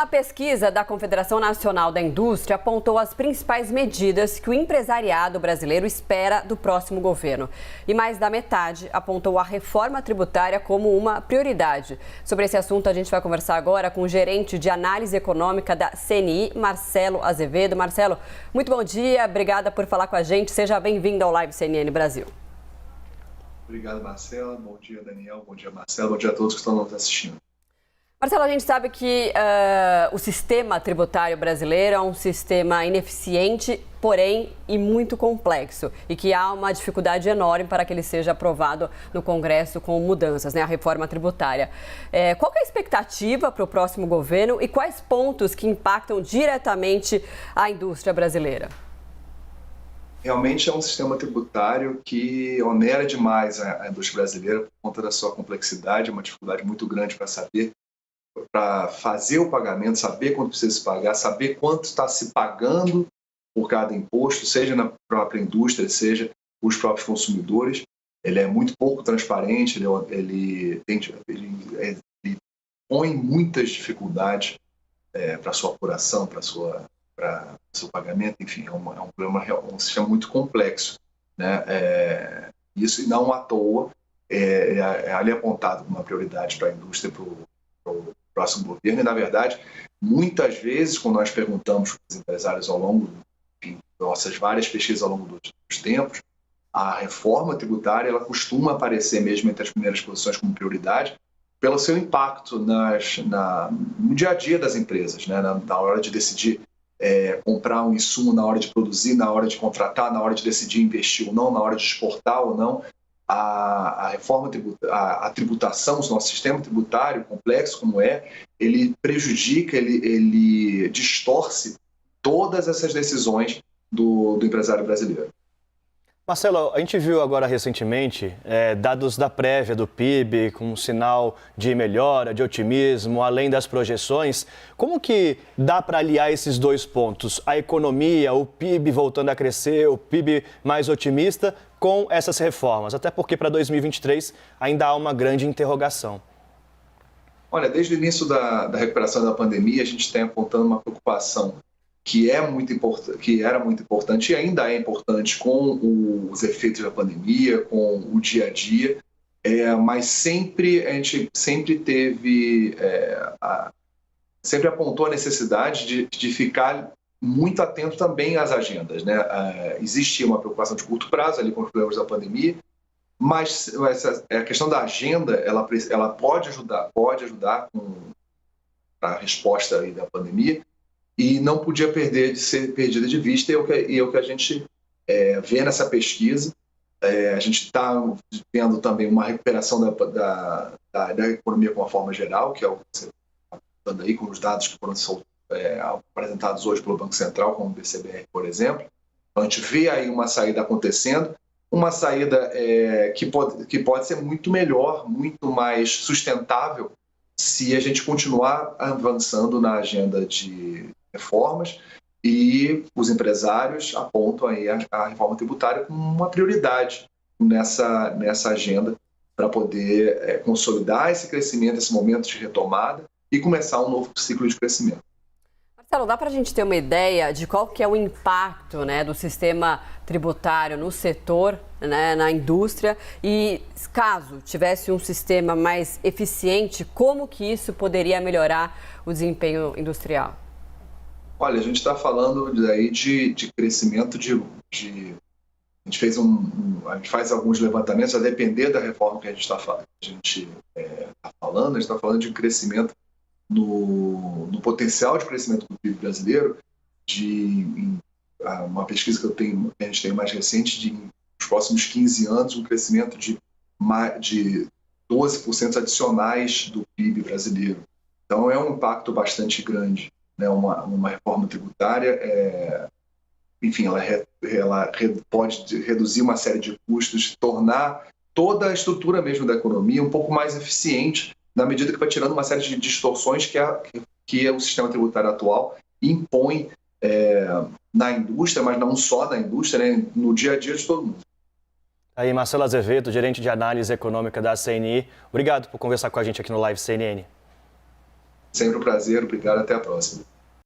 A pesquisa da Confederação Nacional da Indústria apontou as principais medidas que o empresariado brasileiro espera do próximo governo. E mais da metade apontou a reforma tributária como uma prioridade. Sobre esse assunto, a gente vai conversar agora com o gerente de análise econômica da CNI, Marcelo Azevedo. Marcelo, muito bom dia, obrigada por falar com a gente. Seja bem-vindo ao Live CNN Brasil. Obrigado, Marcela. Bom dia, Daniel. Bom dia, Marcelo. Bom dia a todos que estão nos assistindo. Marcelo, a gente sabe que o sistema tributário brasileiro é um sistema ineficiente, porém, e muito complexo. E que há uma dificuldade enorme para que ele seja aprovado no Congresso com mudanças, né? A reforma tributária. Qual que é a expectativa para o próximo governo e quais pontos que impactam diretamente a indústria brasileira? Realmente é um sistema tributário que onera demais a indústria brasileira por conta da sua complexidade, uma dificuldade muito grande para fazer o pagamento, saber quanto precisa se pagar, saber quanto está se pagando por cada imposto, seja na própria indústria, seja os próprios consumidores. Ele é muito pouco transparente, ele põe muitas dificuldades para a sua apuração, para o seu pagamento, enfim, é um sistema muito complexo, né? Isso não à toa ali apontado como uma prioridade para a indústria, para o próximo governo, e na verdade, muitas vezes, quando nós perguntamos para os empresários ao longo de nossas várias pesquisas ao longo dos tempos, a reforma tributária ela costuma aparecer mesmo entre as primeiras posições como prioridade, pelo seu impacto no dia a dia das empresas, né? Na hora de decidir comprar um insumo, na hora de produzir, na hora de contratar, na hora de decidir investir ou não, na hora de exportar ou não. A reforma a tributação, o nosso sistema tributário complexo como ele prejudica, ele distorce todas essas decisões do empresário brasileiro. Marcelo, a gente viu agora recentemente dados da prévia do PIB com um sinal de melhora, de otimismo, além das projeções. Como que dá para aliar esses dois pontos? A economia, o PIB voltando a crescer, o PIB mais otimista com essas reformas? Até porque para 2023 ainda há uma grande interrogação. Olha, desde o início da recuperação da pandemia, a gente tem apontando uma preocupação que era muito importante e ainda é importante com os efeitos da pandemia, com o dia a dia, mas a gente sempre sempre apontou a necessidade de ficar muito atento também às agendas, né? Existia uma preocupação de curto prazo ali com os problemas da pandemia, mas a questão da agenda ela pode ajudar para a resposta aí da pandemia, e não podia ser perdida de vista, e é o que a gente vê nessa pesquisa. A gente está vendo também uma recuperação da economia com uma forma geral, que é o que você está dando aí, com os dados que foram apresentados hoje pelo Banco Central, como o BCBR, por exemplo. Então, a gente vê aí uma saída acontecendo, uma saída que pode ser muito melhor, muito mais sustentável, se a gente continuar avançando na agenda de reformas, e os empresários apontam aí a reforma tributária como uma prioridade nessa agenda para poder consolidar esse crescimento, esse momento de retomada e começar um novo ciclo de crescimento. Marcelo, dá para a gente ter uma ideia de qual que é o impacto, né, do sistema tributário no setor, né, na indústria, e caso tivesse um sistema mais eficiente, como que isso poderia melhorar o desempenho industrial? Olha, a gente está falando daí de crescimento a gente faz alguns levantamentos, a depender da reforma que a gente está falando, a gente está falando de crescimento no potencial de crescimento do PIB brasileiro, uma pesquisa que a gente tem mais recente, nos próximos 15 anos, um crescimento de 12% adicionais do PIB brasileiro. Então, é um impacto bastante grande. Uma reforma tributária, enfim, ela pode reduzir uma série de custos, tornar toda a estrutura mesmo da economia um pouco mais eficiente, na medida que vai tirando uma série de distorções que o sistema tributário atual impõe na indústria, mas não só na indústria, né, no dia a dia de todo mundo. Aí, Marcelo Azevedo, gerente de análise econômica da CNI. Obrigado por conversar com a gente aqui no Live CNN. Sempre um prazer, obrigado, até a próxima.